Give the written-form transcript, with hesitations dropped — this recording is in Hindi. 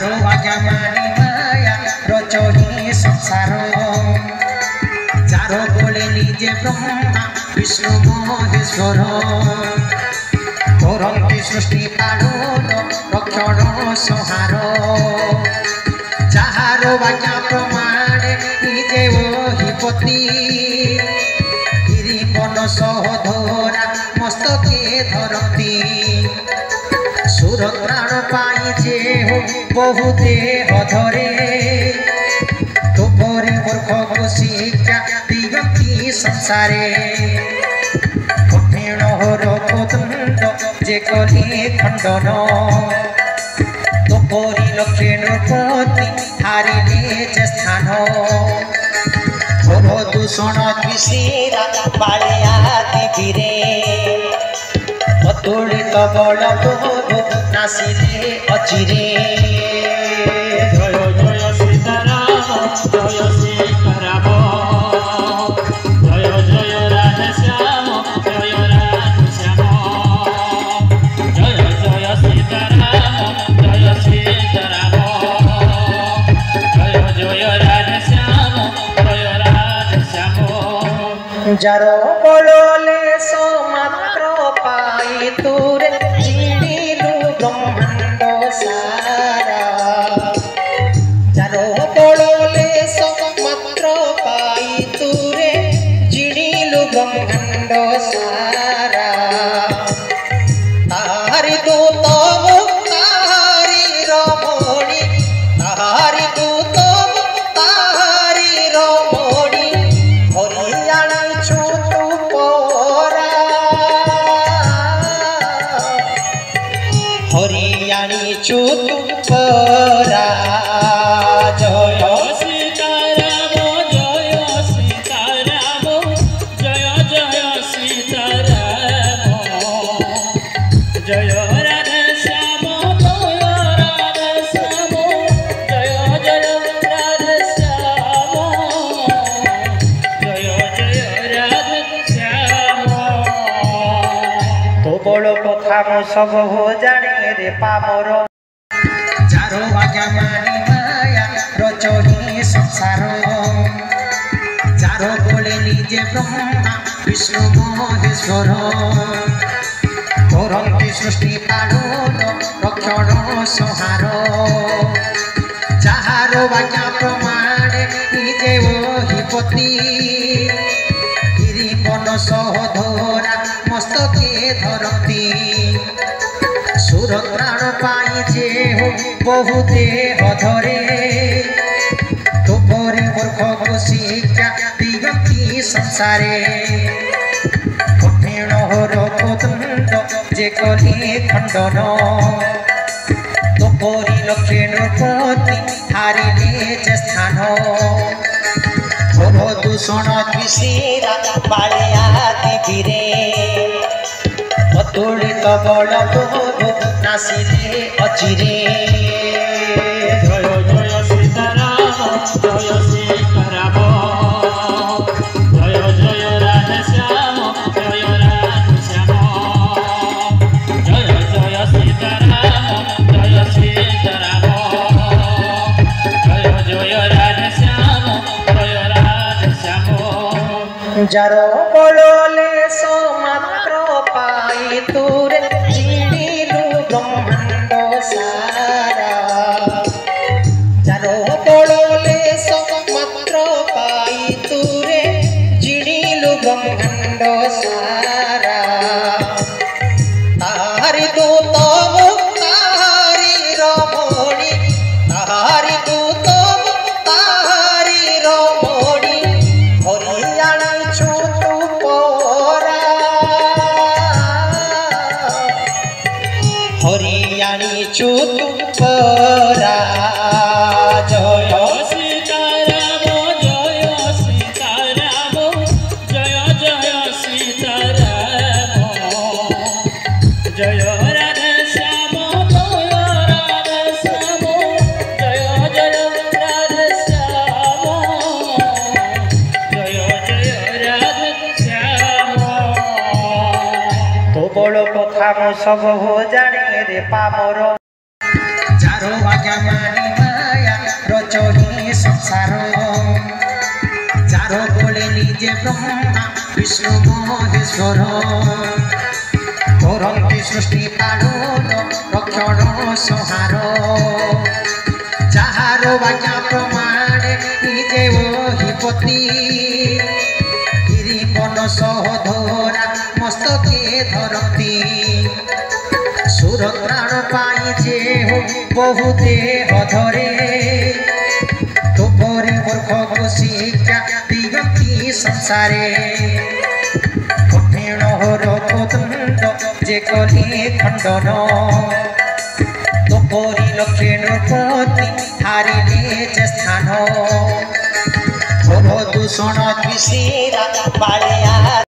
जारो आज्ञा मानी माया रचही संसार जारो बोले निजे ब्रह्मा विष्णु महेश्वर करंती सृष्टि पालन रक्षण संहार जारो आज्ञा प्रमाणे निजे ओहिपति गिरिवन सहोधरा मस्तके धरती सुरत्राण पाई जे हो बहु देह धरे तोपरी मूर्ख को शिक्षा दिगंती संसारे कठिन हर दंड जे कली खंडन तोपरी लक्षे नृपति हारिले जे स्थान घोर दूषण द्विषीरा बालिया दिविरे अतुलित बल बोध नासिले अचिरे जय जय सीताराम जय सीताराम जय जय राधे श्याम जय राधे श्याम जय जय सीताराम जय सीताराम जय जय राधे श्याम जय राधे श्याम जारो बोलोले सो मात्र पाई तुरे जीणिलु ब्रह्मांड सारा जारो बोलोले सो मात्र पाई तुरे जीणिलु ब्रह्मांड सारा तारी दूत तारी रमणी तारी दूत तारी रमणी हरियाणा छुतु परा हरियाणी छुतु परा जय सीताराम जय सीताराम जय जय सीताराम जय राधे श्याम जय राधे श्याम जय जय राधे श्याम जय जय राधे श्याम तो बड़ कथा मो सब हो जाने रे पामर जारो आज्ञा मानी माया रचही संसार जारो बोले निजे ब्रह्मा विष्णु महेश्वर करंती सृष्टि पालन रक्षण संहार जारो आज्ञा प्रमाणे निजे ओहिपति गिरिवन सहोधरा मस्तके धरती सुरत्राण पाई जे हो बहु देह धरे तोपरी मूर्ख को शिक्षा दिगंती संसारे कठिन हर दंड जे कली खंडन तोपरी लक्षे नृपति हारिले जे स्थान घोर दूषण द्विषीरा बालिया दिविरे अतुलित बल बोध नासिले अचिरे जय जय सीताराम जय सीताराम जय जय राधे श्याम जय राधे श्याम जय जय सीताराम जय सीताराम जय जय राधे श्याम जय राधे श्याम जारो बोलोले सो मात्र पाई तुरे जीणिलु ब्रह्मांड सारा जारो बोलोले सो मात्र पाई तुरे जीणिलु ब्रह्मांड सारा तारी दूत तारी रमणी तारी दूत तारी रमणी हरियाणा छुतु परा हरियाणी छुतु परा जय सीताराम जय सीताराम जय जय सीताराम जय राधे श्याम जय राधे श्याम जय जय राधे श्याम जय जय राधे श्याम तो बड़ कथा मो सब हो जाने रे पामर যারো আজ্ঞা মানি মায়া রচহি সংসার যারো বলে নিজে ব্রহ্মা বিষ্ণু মহেশ্বর করন্তি সৃষ্টি পালন রক্ষণ সংহার যাহার বাক্য প্রমাণে নিজে ওহিপতি গিরিবন সহধরা মস্তকে ধরতি সুরত্রাণ পাই যে বহু দেহ ধরে তোপরি মূর্খକୁ শিক্ষা দিগন্তি সংসারে কঠিন হর কোদণ্ড যে কলি খণ্ডন তোপরি লক্ষ্যে নৃপতি হারিলে যে স্থান ঘোর দূষণ দ্বিষীরা বাড়িয়া